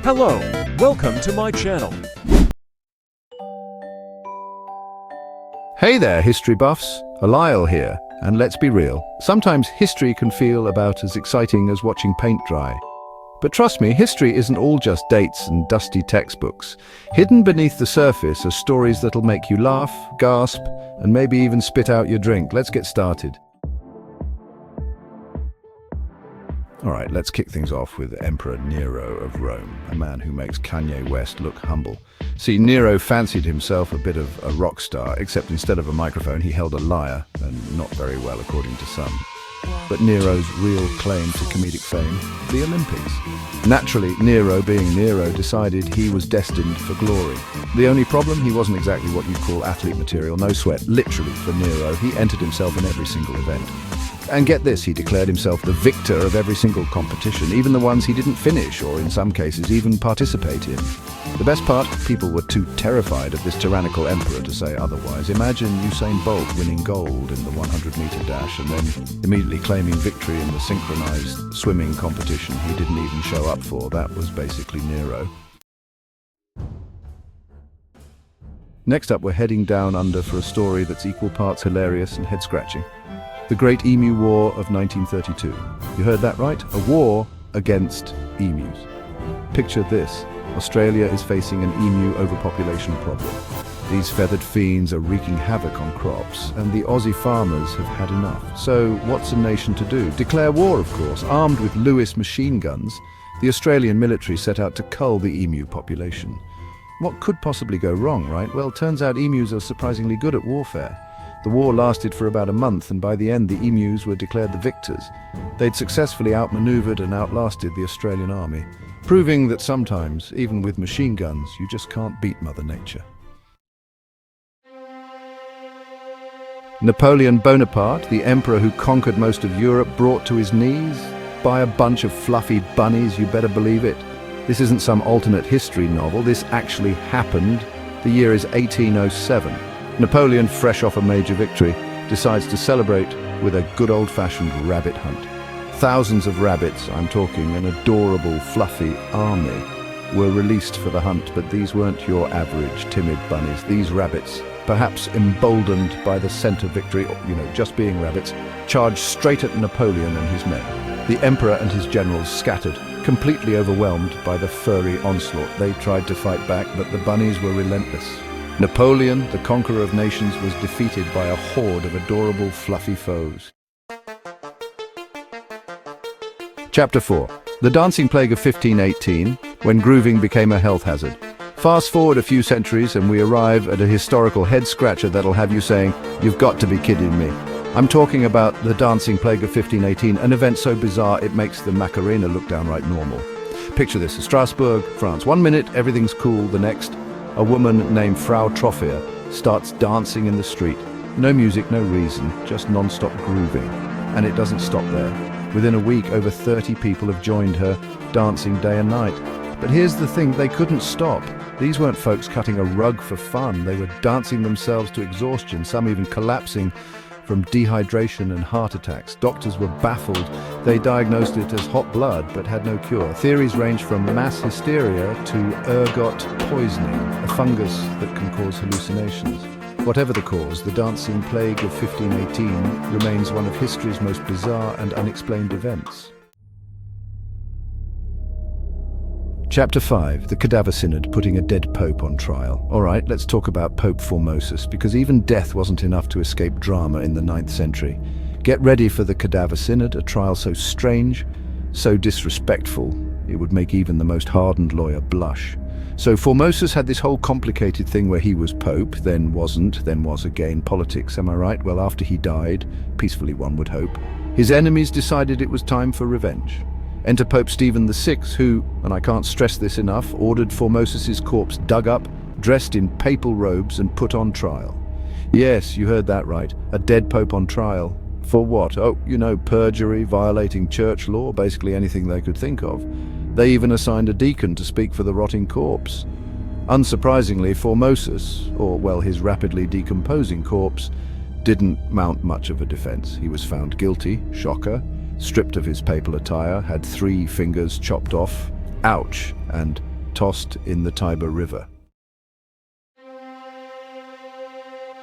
Hello, welcome to my channel. Hey there, history buffs. Lyle here, and let's be real, sometimes history can feel about as exciting as watching paint dry. But trust me, history isn't all just dates and dusty textbooks. Hidden beneath the surface are stories that'll make you laugh, gasp, and maybe even spit out your drink. Let's get started. Alright, let's kick things off with Emperor Nero of Rome, a man who makes Kanye West look humble. See, Nero fancied himself a bit of a rock star, except instead of a microphone he held a lyre, and not very well according to some. But Nero's real claim to comedic fame? The Olympics. Naturally, Nero, being Nero, decided he was destined for glory. The only problem, he wasn't exactly what you'd call athlete material, no sweat. Literally, for Nero, he entered himself in every single event. And get this, he declared himself the victor of every single competition, even the ones he didn't finish, or in some cases even participate in. The best part, people were too terrified of this tyrannical emperor to say otherwise. Imagine Usain Bolt winning gold in the 100-meter dash and then immediately claiming victory in the synchronized swimming competition he didn't even show up for. That was basically Nero. Next up, we're heading down under for a story that's equal parts hilarious and head-scratching. The Great Emu War of 1932. You heard that right? A war against emus. Picture this. Australia is facing an emu overpopulation problem. These feathered fiends are wreaking havoc on crops, and the Aussie farmers have had enough. So what's a nation to do? Declare war, of course. Armed with Lewis machine guns, the Australian military set out to cull the emu population. What could possibly go wrong, right? Well, turns out emus are surprisingly good at warfare. The war lasted for about a month, and by the end the emus were declared the victors. They'd successfully outmaneuvered and outlasted the Australian army, proving that sometimes, even with machine guns, you just can't beat Mother Nature. Napoleon Bonaparte, the emperor who conquered most of Europe, brought to his knees by a bunch of fluffy bunnies, you better believe it. This isn't some alternate history novel, this actually happened. The year is 1807. Napoleon, fresh off a major victory, decides to celebrate with a good old-fashioned rabbit hunt. Thousands of rabbits, I'm talking an adorable, fluffy army, were released for the hunt, but these weren't your average timid bunnies. These rabbits, perhaps emboldened by the scent of victory, just being rabbits, charged straight at Napoleon and his men. The emperor and his generals scattered, completely overwhelmed by the furry onslaught. They tried to fight back, but the bunnies were relentless. Napoleon, the conqueror of nations, was defeated by a horde of adorable, fluffy foes. Chapter 4. The Dancing Plague of 1518, when grooving became a health hazard. Fast forward a few centuries and we arrive at a historical head-scratcher that'll have you saying, "You've got to be kidding me." I'm talking about the Dancing Plague of 1518, an event so bizarre it makes the Macarena look downright normal. Picture this, Strasbourg, France. 1 minute, everything's cool. The next, a woman named Frau Troffea starts dancing in the street. No music, no reason, just non-stop grooving. And it doesn't stop there. Within a week, over 30 people have joined her, dancing day and night. But here's the thing, they couldn't stop. These weren't folks cutting a rug for fun. They were dancing themselves to exhaustion, some even collapsing from dehydration and heart attacks. Doctors were baffled. They diagnosed it as hot blood, but had no cure. Theories range from mass hysteria to ergot poisoning, a fungus that can cause hallucinations. Whatever the cause, the Dancing Plague of 1518 remains one of history's most bizarre and unexplained events. Chapter 5. The Kadava Synod putting a dead pope on trial. Alright, let's talk about Pope Formosus, because even death wasn't enough to escape drama in the 9th century. Get ready for the Kadava Synod, a trial so strange, so disrespectful, it would make even the most hardened lawyer blush. So Formosus had this whole complicated thing where he was pope, then wasn't, then was again. Politics, am I right? Well, after he died, peacefully one would hope, his enemies decided it was time for revenge. Enter Pope Stephen VI, who, and I can't stress this enough, ordered Formosus's corpse dug up, dressed in papal robes and put on trial. Yes, you heard that right, a dead pope on trial. For what? Oh, perjury, violating church law, basically anything they could think of. They even assigned a deacon to speak for the rotting corpse. Unsurprisingly, Formosus, or well, his rapidly decomposing corpse, didn't mount much of a defense. He was found guilty, shocker, stripped of his papal attire, had 3 fingers chopped off, ouch, and tossed in the Tiber River.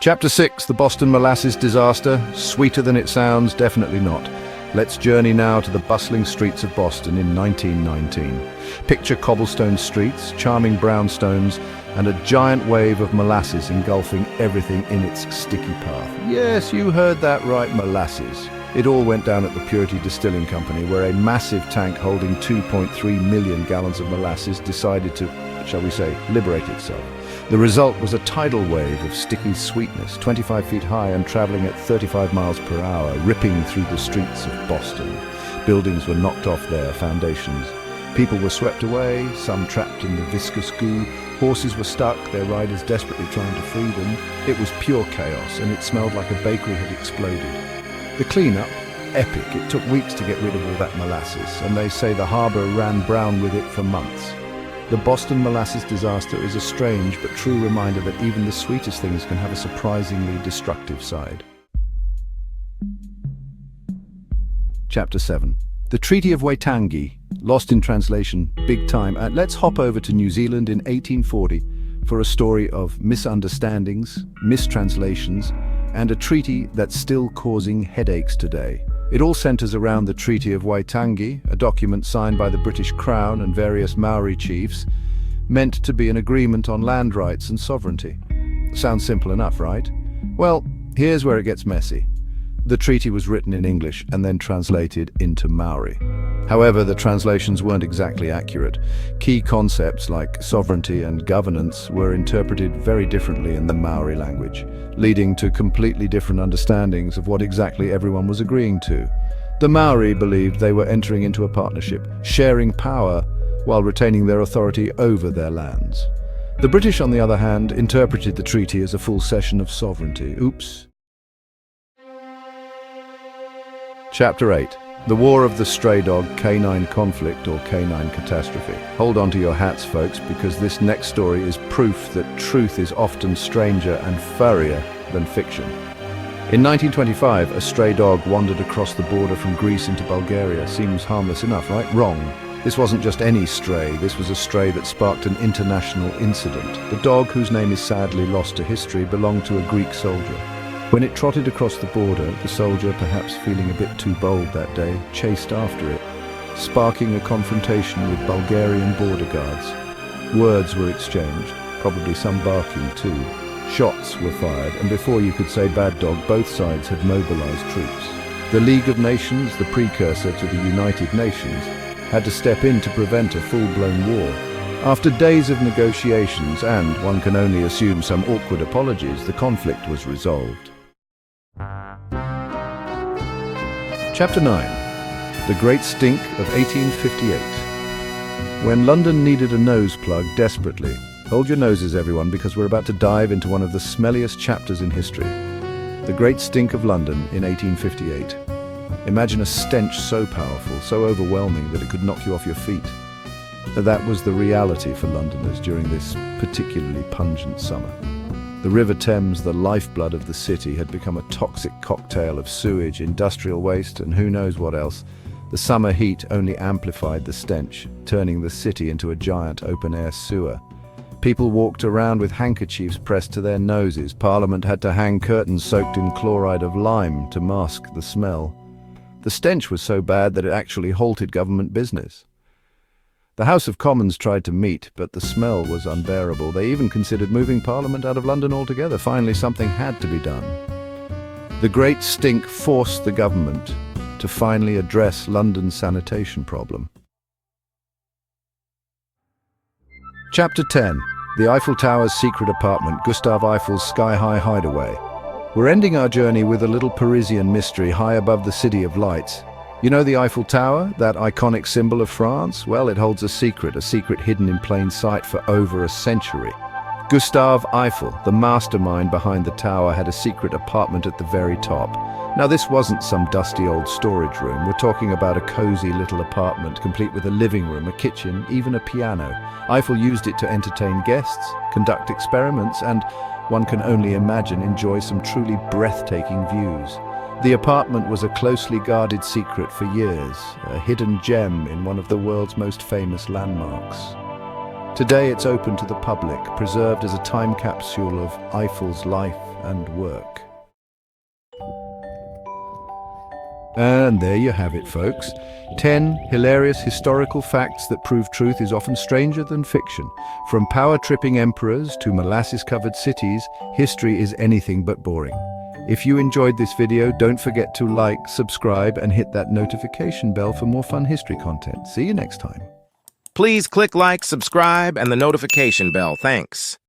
Chapter 6, the Boston Molasses disaster. Sweeter than it sounds, definitely not. Let's journey now to the bustling streets of Boston in 1919. Picture cobblestone streets, charming brownstones, and a giant wave of molasses engulfing everything in its sticky path. Yes, you heard that right, molasses. It all went down at the Purity Distilling Company, where a massive tank holding 2.3 million gallons of molasses decided to, shall we say, liberate itself. The result was a tidal wave of sticky sweetness, 25 feet high and traveling at 35 miles per hour, ripping through the streets of Boston. Buildings were knocked off their foundations. People were swept away, some trapped in the viscous goo. Horses were stuck, their riders desperately trying to free them. It was pure chaos, and it smelled like a bakery had exploded. The cleanup, epic. It took weeks to get rid of all that molasses, and they say the harbor ran brown with it for months. The Boston Molasses disaster is a strange but true reminder that even the sweetest things can have a surprisingly destructive side. Chapter 7. The Treaty of Waitangi, lost in translation, big time. Let's hop over to New Zealand in 1840 for a story of misunderstandings, mistranslations, and a treaty that's still causing headaches today. It all centers around the Treaty of Waitangi, a document signed by the British Crown and various Maori chiefs, meant to be an agreement on land rights and sovereignty. Sounds simple enough, right? Well, here's where it gets messy. The treaty was written in English and then translated into Maori. However, the translations weren't exactly accurate. Key concepts like sovereignty and governance were interpreted very differently in the Maori language, leading to completely different understandings of what exactly everyone was agreeing to. The Maori believed they were entering into a partnership, sharing power while retaining their authority over their lands. The British, on the other hand, interpreted the treaty as a full cession of sovereignty. Oops. Chapter 8. The War of the Stray Dog, Canine Conflict or Canine Catastrophe. Hold on to your hats, folks, because this next story is proof that truth is often stranger and furrier than fiction. In 1925, a stray dog wandered across the border from Greece into Bulgaria. Seems harmless enough, right? Wrong. This wasn't just any stray, this was a stray that sparked an international incident. The dog, whose name is sadly lost to history, belonged to a Greek soldier. When it trotted across the border, the soldier, perhaps feeling a bit too bold that day, chased after it, sparking a confrontation with Bulgarian border guards. Words were exchanged, probably some barking too. Shots were fired, and before you could say bad dog, both sides had mobilized troops. The League of Nations, the precursor to the United Nations, had to step in to prevent a full-blown war. After days of negotiations and, one can only assume, some awkward apologies, the conflict was resolved. Chapter 9. The Great Stink of 1858. When London needed a nose plug desperately. Hold your noses, everyone, because we're about to dive into one of the smelliest chapters in history. The Great Stink of London in 1858. Imagine a stench so powerful, so overwhelming that it could knock you off your feet. That was the reality for Londoners during this particularly pungent summer. The River Thames, the lifeblood of the city, had become a toxic cocktail of sewage, industrial waste, and who knows what else. The summer heat only amplified the stench, turning the city into a giant open-air sewer. People walked around with handkerchiefs pressed to their noses. Parliament had to hang curtains soaked in chloride of lime to mask the smell. The stench was so bad that it actually halted government business. The House of Commons tried to meet, but the smell was unbearable. They even considered moving Parliament out of London altogether. Finally, something had to be done. The Great Stink forced the government to finally address London's sanitation problem. Chapter 10. The Eiffel Tower's secret apartment, Gustave Eiffel's sky-high hideaway. We're ending our journey with a little Parisian mystery high above the City of Lights. You know the Eiffel Tower, that iconic symbol of France? Well, it holds a secret hidden in plain sight for over a century. Gustave Eiffel, the mastermind behind the tower, had a secret apartment at the very top. Now, this wasn't some dusty old storage room. We're talking about a cozy little apartment, complete with a living room, a kitchen, even a piano. Eiffel used it to entertain guests, conduct experiments, and, one can only imagine, enjoy some truly breathtaking views. The apartment was a closely guarded secret for years, a hidden gem in one of the world's most famous landmarks. Today it's open to the public, preserved as a time capsule of Eiffel's life and work. And there you have it, folks. 10 hilarious historical facts that prove truth is often stranger than fiction. From power-tripping emperors to molasses-covered cities, history is anything but boring. If you enjoyed this video, don't forget to like, subscribe, and hit that notification bell for more fun history content. See you next time. Please click like, subscribe, and the notification bell. Thanks.